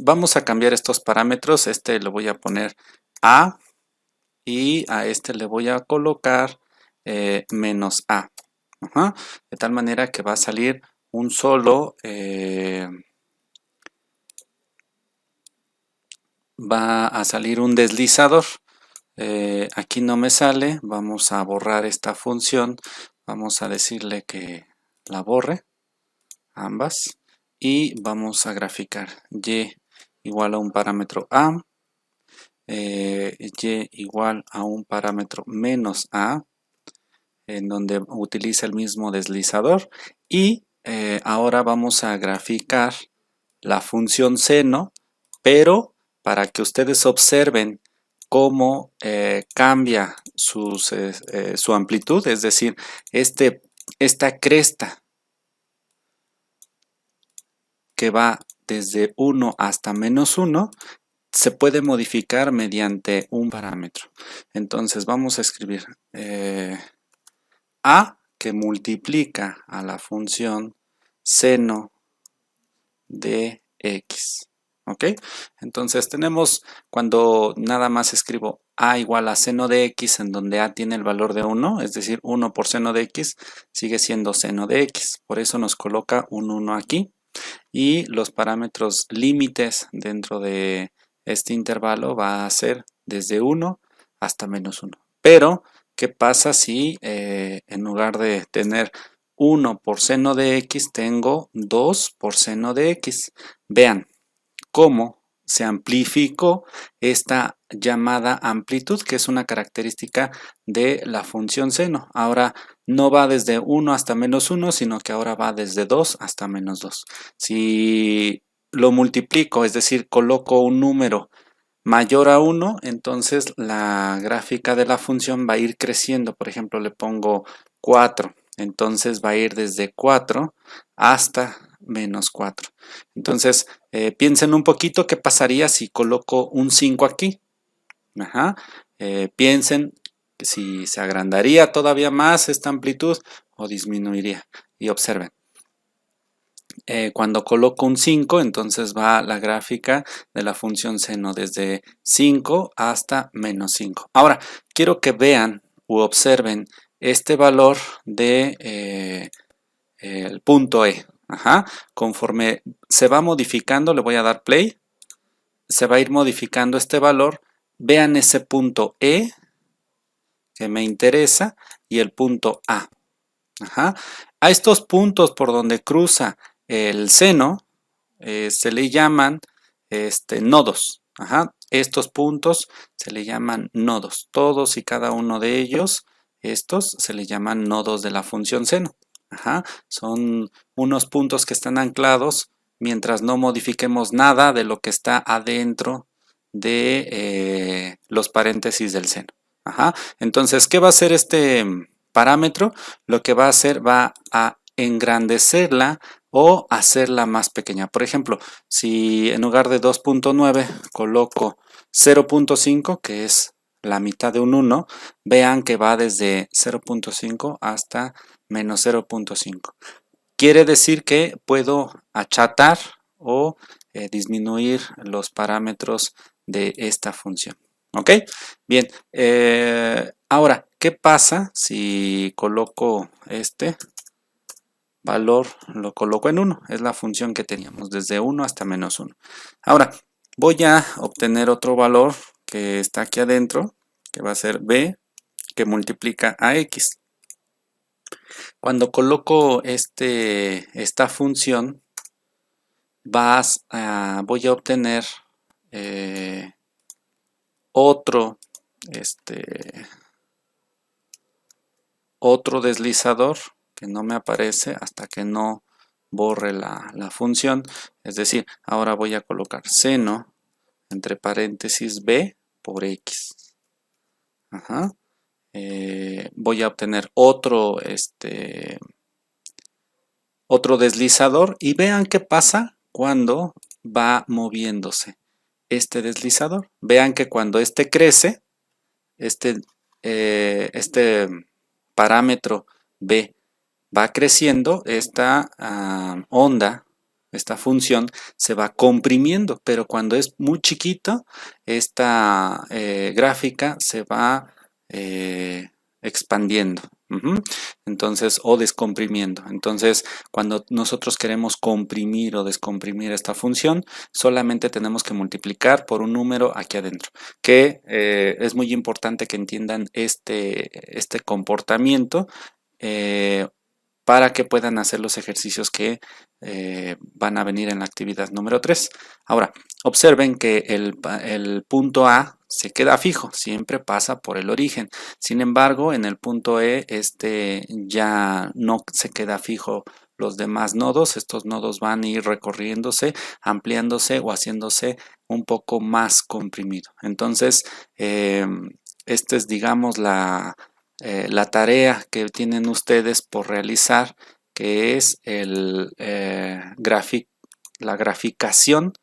vamos a cambiar estos parámetros. Este le voy a poner A y a este le voy a colocar menos A, de tal manera que va a salir un solo va a salir un deslizador. Aquí no me sale, vamos a borrar esta función, vamos a decirle que la borre, ambas, y vamos a graficar y igual a un parámetro A, y igual a un parámetro menos A, en donde utiliza el mismo deslizador, y ahora vamos a graficar la función seno, pero para que ustedes observen cómo cambia su amplitud, es decir, esta cresta que va desde 1 hasta menos 1 se puede modificar mediante un parámetro. Entonces vamos a escribir A, que multiplica a la función seno de x. ¿Ok? Entonces tenemos, cuando nada más escribo A igual a seno de x, en donde A tiene el valor de 1, es decir, 1 por seno de x, sigue siendo seno de x. Por eso nos coloca un 1 aquí. y los parámetros límites dentro de este intervalo va a ser desde 1 hasta -1. Pero, ¿qué pasa si en lugar de tener 1 por seno de x, tengo 2 por seno de x? Vean cómo se amplificó esta llamada amplitud, que es una característica de la función seno. Ahora no va desde 1 hasta -1, sino que ahora va desde 2 hasta -2. Si lo multiplico, es decir, coloco un número mayor a 1, entonces la gráfica de la función va a ir creciendo. Por ejemplo, le pongo 4, entonces va a ir desde 4 hasta -4. Entonces, piensen un poquito qué pasaría si coloco un 5 aquí. Piensen si se agrandaría todavía más esta amplitud o disminuiría. Y observen. Cuando coloco un 5, entonces va la gráfica de la función seno desde 5 hasta -5. Ahora, quiero que vean u observen este valor de el punto E. Conforme se va modificando, le voy a dar play, se va a ir modificando este valor. Vean ese punto E que me interesa y el punto A. A estos puntos por donde cruza el seno se le llaman nodos. Estos puntos se le llaman nodos. Todos y cada uno de ellos, estos se le llaman nodos de la función seno. Son unos puntos que están anclados mientras no modifiquemos nada de lo que está adentro de los paréntesis del seno. Entonces, ¿qué va a hacer este parámetro? Lo que va a hacer va a engrandecerla o hacerla más pequeña. Por ejemplo, si en lugar de 2.9 coloco 0.5, que es la mitad de un 1, vean que va desde 0.5 hasta -0.5. Quiere decir que puedo achatar o disminuir los parámetros de esta función. ¿Ok? Bien. Ahora, ¿qué pasa si coloco este valor, lo coloco en 1? Es la función que teníamos, desde 1 hasta -1. Ahora, voy a obtener otro valor que está aquí adentro, que va a ser b, que multiplica a x. Cuando coloco esta función, voy a obtener otro deslizador que no me aparece hasta que no borre la función. Es decir, ahora voy a colocar seno entre paréntesis b por x. Voy a obtener otro deslizador y vean qué pasa cuando va moviéndose este deslizador. Vean que cuando este crece, este parámetro b va creciendo, esta onda, esta función se va comprimiendo, pero cuando es muy chiquito, esta gráfica se va expandiendo. Entonces, o descomprimiendo. Entonces, cuando nosotros queremos comprimir o descomprimir esta función, solamente tenemos que multiplicar por un número aquí adentro, que es muy importante que entiendan este comportamiento para que puedan hacer los ejercicios que van a venir en la actividad número 3. Ahora, observen que el punto A se queda fijo, siempre pasa por el origen. Sin embargo, en el punto E, ya no se queda fijo los demás nodos. Estos nodos van a ir recorriéndose, ampliándose o haciéndose un poco más comprimido. Entonces, esta es, digamos, la tarea que tienen ustedes por realizar, que es la graficación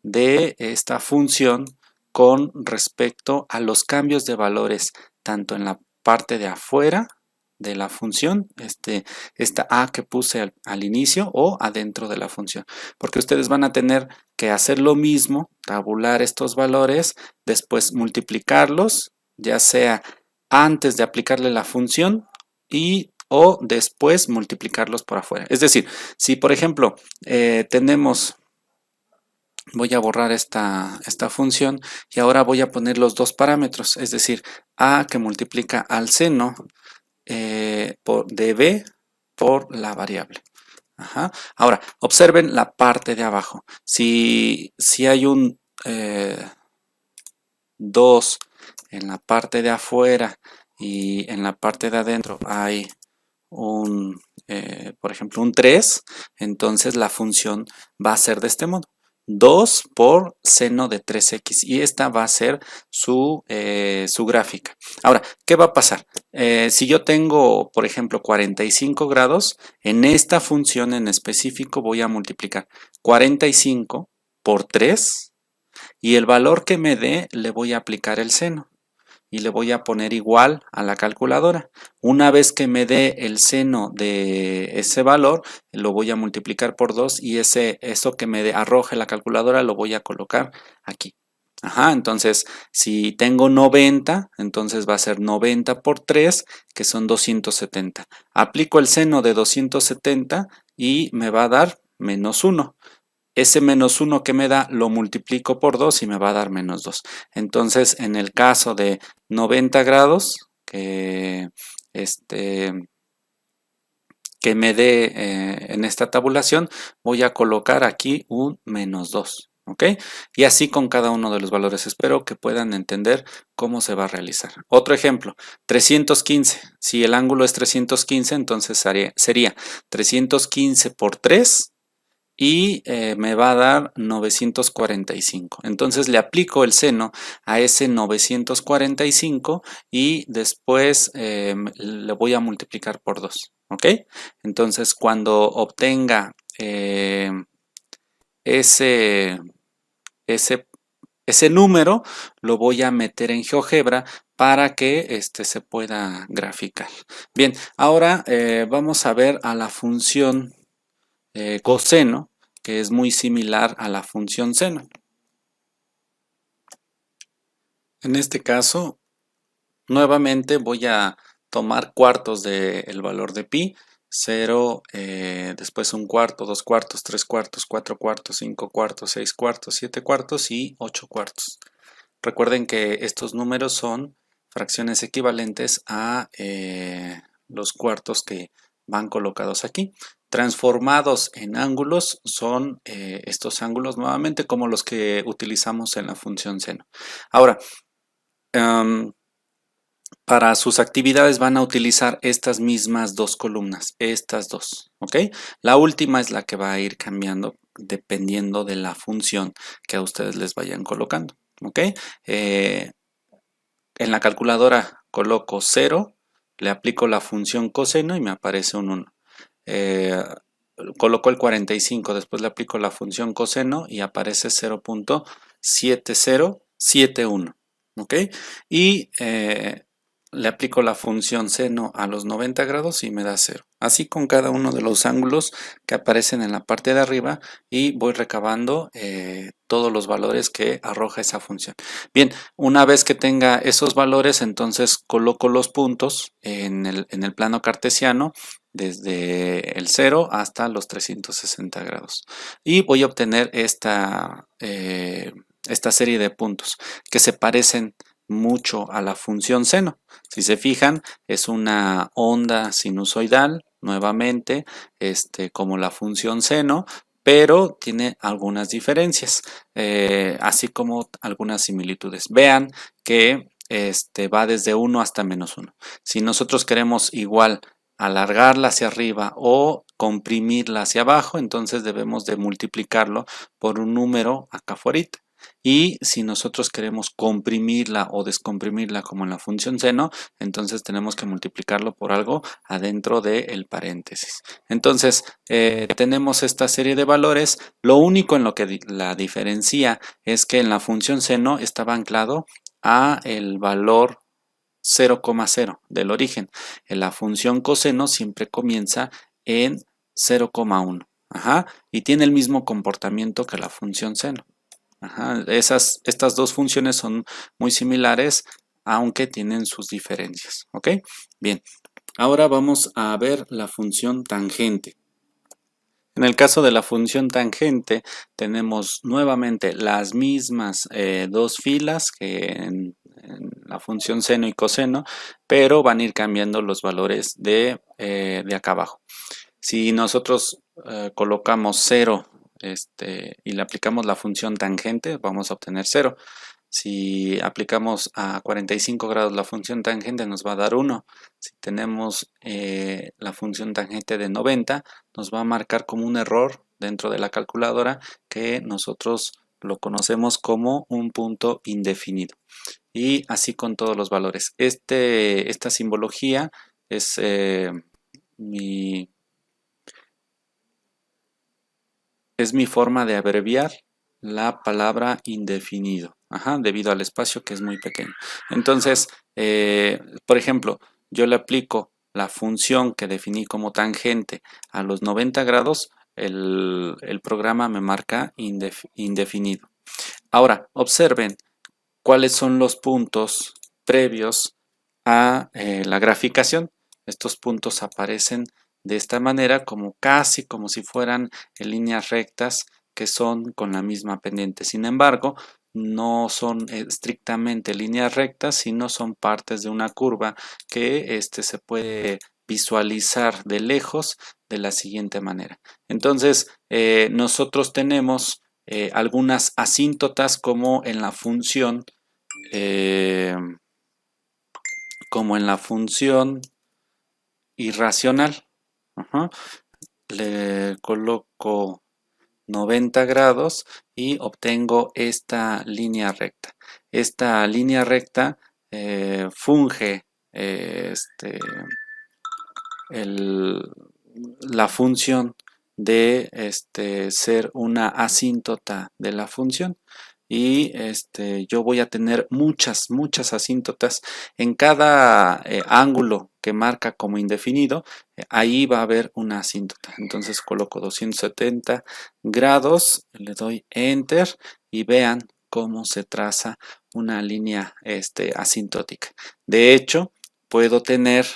de esta función con respecto a los cambios de valores tanto en la parte de afuera de la función, esta a que puse al inicio, o adentro de la función, porque ustedes van a tener que hacer lo mismo, tabular estos valores, después multiplicarlos, ya sea antes de aplicarle la función y o después multiplicarlos por afuera. Es decir, si por ejemplo tenemos... Voy a borrar esta función y ahora voy a poner los dos parámetros, es decir, a que multiplica al seno de b por la variable. Ajá. Ahora, observen la parte de abajo. Si hay un 2 en la parte de afuera y en la parte de adentro hay por ejemplo, un 3, entonces la función va a ser de este modo. 2 por seno de 3x y esta va a ser su gráfica. Ahora, ¿qué va a pasar? Si yo tengo, por ejemplo, 45 grados, en esta función en específico voy a multiplicar 45 por 3 y el valor que me dé le voy a aplicar el seno y le voy a poner igual a la calculadora. Una vez que me dé el seno de ese valor, lo voy a multiplicar por 2 y eso que me arroje la calculadora lo voy a colocar aquí. Ajá, entonces si tengo 90, entonces va a ser 90 por 3, que son 270. Aplico el seno de 270 y me va a dar menos 1. Ese menos 1 que me da lo multiplico por 2 y me va a dar menos 2. Entonces, en el caso de 90 grados, que me dé en esta tabulación, voy a colocar aquí un menos 2. ¿Ok? Y así con cada uno de los valores. Espero que puedan entender cómo se va a realizar. Otro ejemplo, 315. Si el ángulo es 315, entonces sería 315 por 3 y me va a dar 945. Entonces le aplico el seno a ese 945 y después le voy a multiplicar por 2. ¿Ok? Entonces cuando obtenga ese, ese número, lo voy a meter en GeoGebra para que se pueda graficar. Bien, ahora vamos a ver a la función coseno, que es muy similar a la función seno. En este caso, nuevamente voy a tomar cuartos del valor de pi, 0, después un cuarto, 2 cuartos, 3 cuartos, 4 cuartos, 5 cuartos, 6 cuartos, 7 cuartos y 8 cuartos. Recuerden que estos números son fracciones equivalentes a los cuartos que van colocados aquí. Transformados en ángulos son estos ángulos nuevamente como los que utilizamos en la función seno. Ahora, para sus actividades van a utilizar estas mismas dos columnas, estas dos, ¿ok? La última es la que va a ir cambiando dependiendo de la función que a ustedes les vayan colocando, ¿ok? En la calculadora coloco 0, le aplico la función coseno y me aparece un 1. Coloco el 45, después le aplico la función coseno y aparece 0.7071, ¿ok? Y le aplico la función seno a los 90 grados y me da 0. Así con cada uno de los ángulos que aparecen en la parte de arriba y voy recabando todos los valores que arroja esa función. Bien, una vez que tenga esos valores, entonces coloco los puntos en el plano cartesiano desde el 0 hasta los 360 grados. Y voy a obtener esta serie de puntos que se parecen mucho a la función seno. Si se fijan, es una onda sinusoidal, nuevamente, como la función seno, pero tiene algunas diferencias, así como algunas similitudes. Vean que va desde 1 hasta menos 1. Si nosotros queremos igual alargarla hacia arriba o comprimirla hacia abajo, entonces debemos de multiplicarlo por un número acá afuera. Y si nosotros queremos comprimirla o descomprimirla como en la función seno, entonces tenemos que multiplicarlo por algo adentro del paréntesis. Entonces tenemos esta serie de valores. Lo único en lo que la diferencia es que en la función seno estaba anclado a el valor 0,0 del origen. En la función coseno siempre comienza en 0,1. Y tiene el mismo comportamiento que la función seno. Estas dos funciones son muy similares, aunque tienen sus diferencias. ¿Ok? Bien. Ahora vamos a ver la función tangente. En el caso de la función tangente, tenemos nuevamente las mismas dos filas que en la función seno y coseno, pero van a ir cambiando los valores de acá abajo. Si nosotros colocamos 0 y le aplicamos la función tangente, vamos a obtener 0. Si aplicamos a 45 grados la función tangente nos va a dar 1. Si tenemos la función tangente de 90 nos va a marcar como un error dentro de la calculadora que nosotros lo conocemos como un punto indefinido. Y así con todos los valores. Esta simbología es mi forma de abreviar la palabra indefinido, debido al espacio que es muy pequeño. Entonces, por ejemplo, yo le aplico la función que definí como tangente a los 90 grados, el programa me marca indefinido. Ahora, observen cuáles son los puntos previos a la graficación. Estos puntos aparecen de esta manera casi como si fueran líneas rectas que son con la misma pendiente. Sin embargo, no son estrictamente líneas rectas, sino son partes de una curva que se puede visualizar de lejos de la siguiente manera. Entonces, nosotros tenemos algunas asíntotas como en la función eh, irracional. Le coloco 90 grados y obtengo esta línea recta. Esta línea recta funge la función de ser una asíntota de la función. Y yo voy a tener muchas asíntotas en cada ángulo que marca como indefinido. Ahí va a haber una asíntota. Entonces coloco 270 grados, le doy enter y vean cómo se traza una línea asintótica. De hecho, puedo tener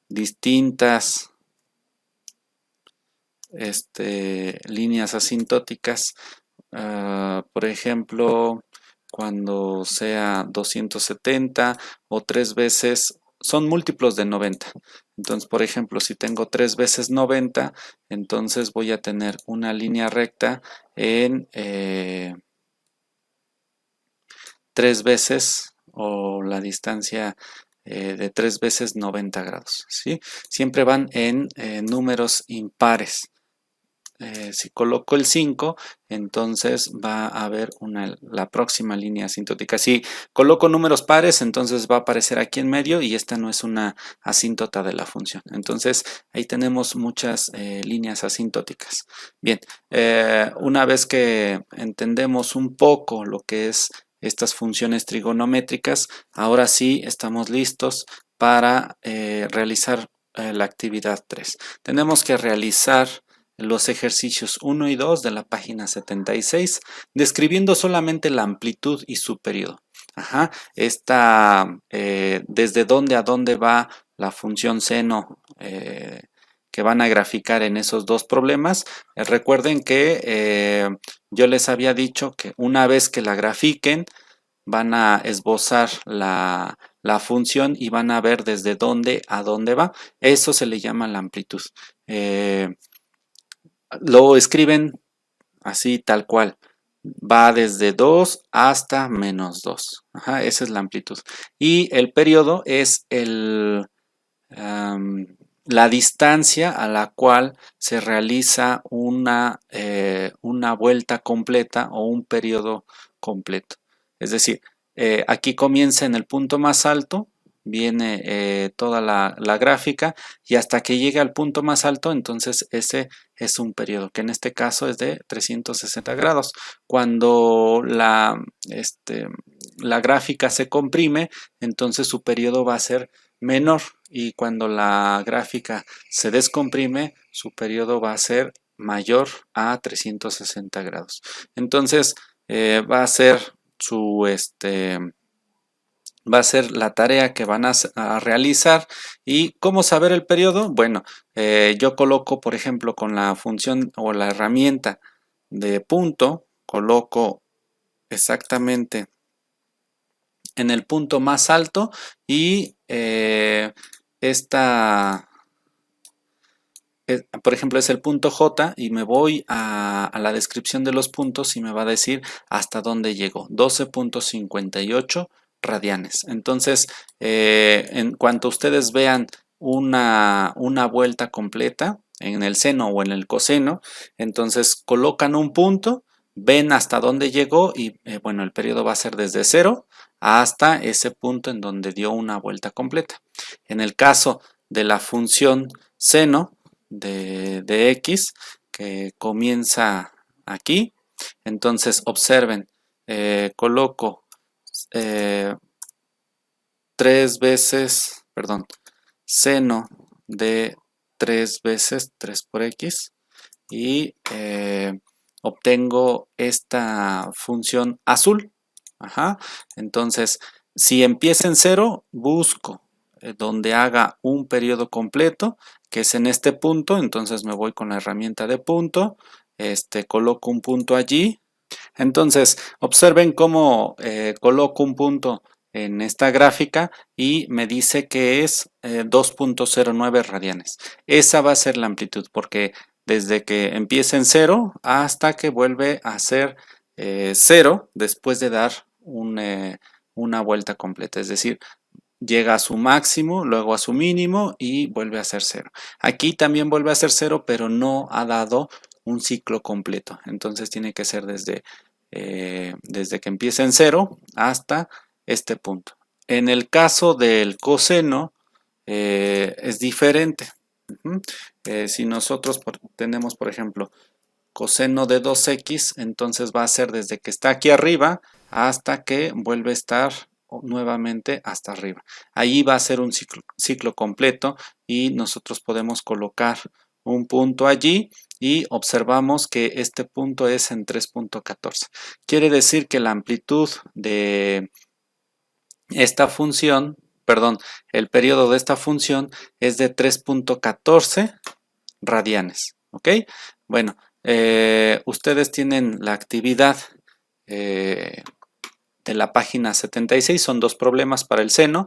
distintas líneas asintóticas. Por ejemplo, cuando sea 270 o 3 veces, son múltiplos de 90. Entonces, por ejemplo, si tengo 3 veces 90, entonces voy a tener una línea recta en 3 veces o la distancia de 3 veces 90 grados. ¿Sí? Siempre van en números impares. Si coloco el 5, entonces va a haber la próxima línea asintótica. Si coloco números pares, entonces va a aparecer aquí en medio y esta no es una asíntota de la función. Entonces ahí tenemos muchas líneas asintóticas. Bien, una vez que entendemos un poco lo que es estas funciones trigonométricas, ahora sí estamos listos para realizar la actividad 3. Tenemos que realizar los ejercicios 1 y 2 de la página 76, describiendo solamente la amplitud y su periodo. Desde dónde a dónde va la función seno que van a graficar en esos dos problemas. Recuerden que yo les había dicho que una vez que la grafiquen, van a esbozar la función y van a ver desde dónde a dónde va. Eso se le llama la amplitud. Lo escriben así tal cual. Va desde 2 hasta menos 2. Esa es la amplitud. Y el periodo es la distancia a la cual se realiza una vuelta completa o un periodo completo. Es decir, aquí comienza en el punto más alto, viene toda la gráfica y hasta que llega al punto más alto, entonces ese es un periodo, que en este caso es de 360 grados. Cuando la gráfica se comprime, entonces su periodo va a ser menor, y cuando la gráfica se descomprime, su periodo va a ser mayor a 360 grados. Entonces va a ser va a ser la tarea que van a realizar. ¿Y cómo saber el periodo? Bueno, yo coloco, por ejemplo, con la función o la herramienta de punto, coloco exactamente en el punto más alto y esta, por ejemplo, es el punto J y me voy a la descripción de los puntos y me va a decir hasta dónde llegó, 12.58 radianes. Entonces, en cuanto ustedes vean una vuelta completa en el seno o en el coseno, entonces colocan un punto, ven hasta dónde llegó y bueno, el periodo va a ser desde 0 hasta ese punto en donde dio una vuelta completa. En el caso de la función seno de x que comienza aquí, entonces observen, coloco 3 veces, perdón, seno de 3 veces 3 por x y obtengo esta función azul. Ajá. Entonces, si empieza en 0, busco donde haga un periodo completo, que es en este punto. Entonces me voy con la herramienta de punto, coloco un punto allí. Entonces, observen cómo coloco un punto en esta gráfica y me dice que es 2.09 radianes. Esa va a ser la amplitud porque desde que empieza en 0 hasta que vuelve a ser 0 después de dar una vuelta completa. Es decir, llega a su máximo, luego a su mínimo y vuelve a ser 0. Aquí también vuelve a ser 0, pero no ha dado un ciclo completo. Entonces tiene que ser desde que empieza en 0 hasta este punto. En el caso del coseno es diferente. Si nosotros tenemos, por ejemplo, coseno de 2x, entonces va a ser desde que está aquí arriba hasta que vuelve a estar nuevamente hasta arriba. Ahí va a ser un ciclo completo y nosotros podemos colocar un punto allí y observamos que este punto es en 3.14. Quiere decir que la amplitud de esta función, perdón, el periodo de esta función es de 3.14 radianes. ¿Ok? Bueno, ustedes tienen la actividad de la página 76, son 2 problemas para el seno,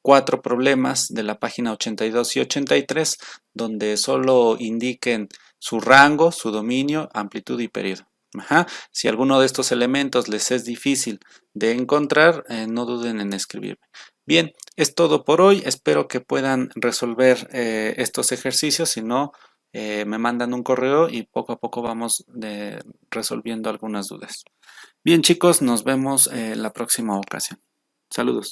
4 problemas de la página 82 y 83, donde solo indiquen su rango, su dominio, amplitud y periodo. Ajá. Si alguno de estos elementos les es difícil de encontrar, no duden en escribirme. Bien, es todo por hoy. Espero que puedan resolver estos ejercicios. Si no, me mandan un correo y poco a poco vamos resolviendo algunas dudas. Bien, chicos, nos vemos la próxima ocasión. Saludos.